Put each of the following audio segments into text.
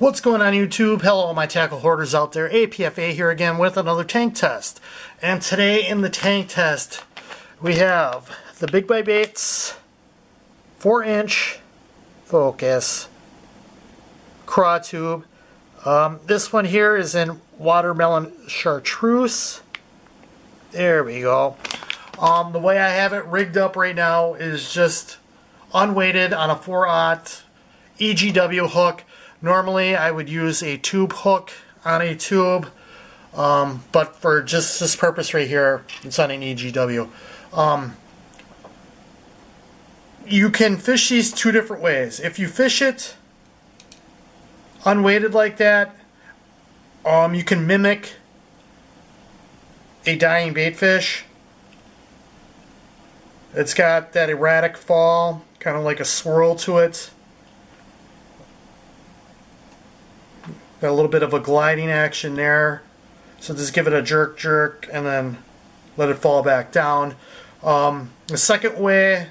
What's going on YouTube? Hello all my tackle hoarders out there. APFA here again with another tank test. And today in the tank test we have the Big Bite Baits 4-inch focus Craw tube. This one here is in watermelon chartreuse. There we go. The way I have it rigged up right now is just unweighted on a 4/0 EGW hook. Normally I would use a tube hook on a tube, but for just this purpose right here, it's on an EGW. You can fish these two different ways. If you fish it unweighted like that, you can mimic a dying bait fish. It's got that erratic fall, kind of like a swirl to it. Got a little bit of a gliding action there. So just give it a jerk and then let it fall back down. The second way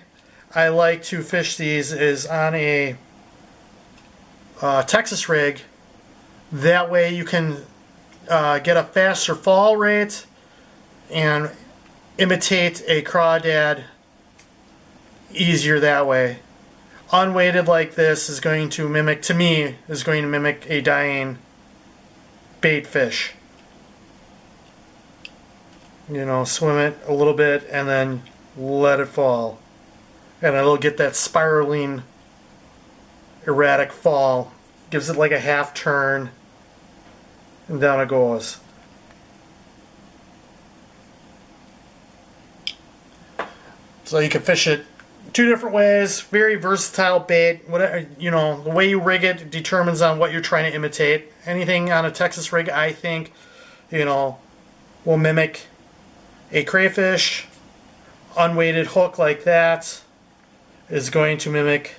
I like to fish these is on a Texas rig. That way you can get a faster fall rate and imitate a crawdad easier that way. Unweighted like this is going to mimic, to me, is going to mimic a dying bait fish. You know, swim it a little bit and then let it fall. And it'll get that spiraling, erratic fall. Gives it like a half turn and down it goes. So you can fish it two different ways. Very versatile bait. Whatever, you know, the way you rig it determines on what you're trying to imitate. Anything on a Texas rig, I think, you know, will mimic a crayfish. Unweighted hook like that is going to mimic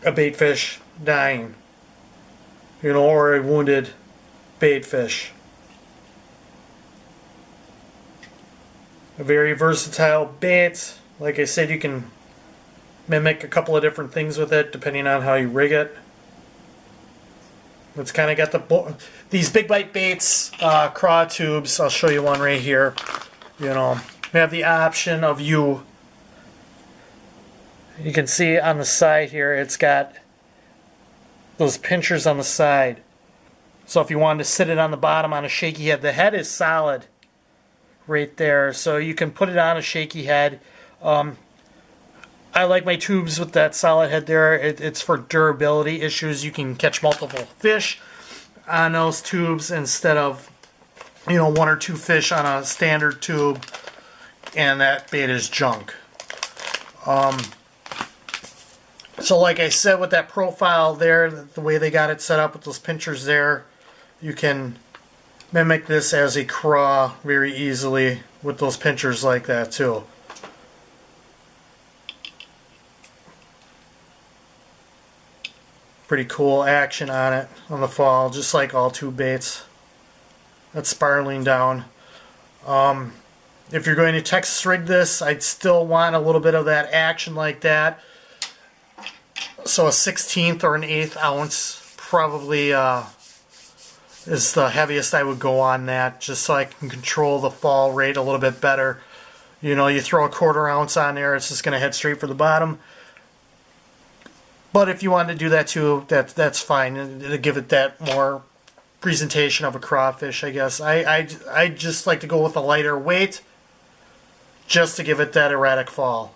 a bait fish dying, you know, or a wounded bait fish. A very versatile bait. Like I said, you can mimic a couple of different things with it depending on how you rig it. It's kind of got these Big Bite Baits Craw tubes. I'll show you one right here. You know, we have the option of you can see on the side here, it's got those pinchers on the side. So if you wanted to sit it on the bottom on a shaky head, the head is solid right there, so you can put it on a shaky head. I like my tubes with that solid head there. It's for durability issues. You can catch multiple fish on those tubes instead of, you know, one or two fish on a standard tube, and that bait is junk. So like I said, with that profile there, the way they got it set up with those pinchers there, you can mimic this as a craw very easily with those pinchers like that too. Pretty cool action on it on the fall, just like all tube baits. That's spiraling down. If you're going to Texas rig this, I'd still want a little bit of that action like that. So a 1/16 or an 1/8 ounce probably is the heaviest I would go on that, just so I can control the fall rate a little bit better. You know, you throw a 1/4 ounce on there, it's just going to head straight for the bottom. But if you want to do that too, that's fine. It'll give it that more presentation of a crawfish, I guess. I just like to go with a lighter weight, just to give it that erratic fall.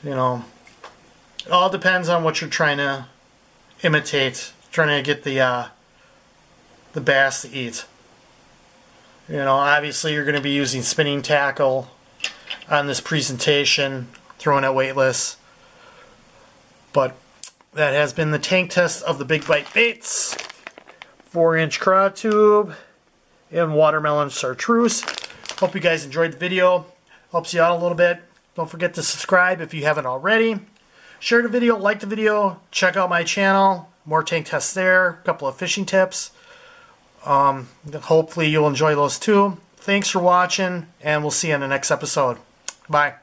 You know, it all depends on what you're trying to imitate. Trying to get the bass to eat. You know, obviously you're going to be using spinning tackle on this presentation, throwing it weightless. But that has been the tank test of the Big Bite Baits 4-inch Craw tube in watermelon chartreuse. Hope you guys enjoyed the video. Helps you out a little bit. Don't forget to subscribe if you haven't already. Share the video, like the video, check out my channel. More tank tests there, a couple of fishing tips. Hopefully you'll enjoy those too. Thanks for watching, and we'll see you in the next episode. Bye.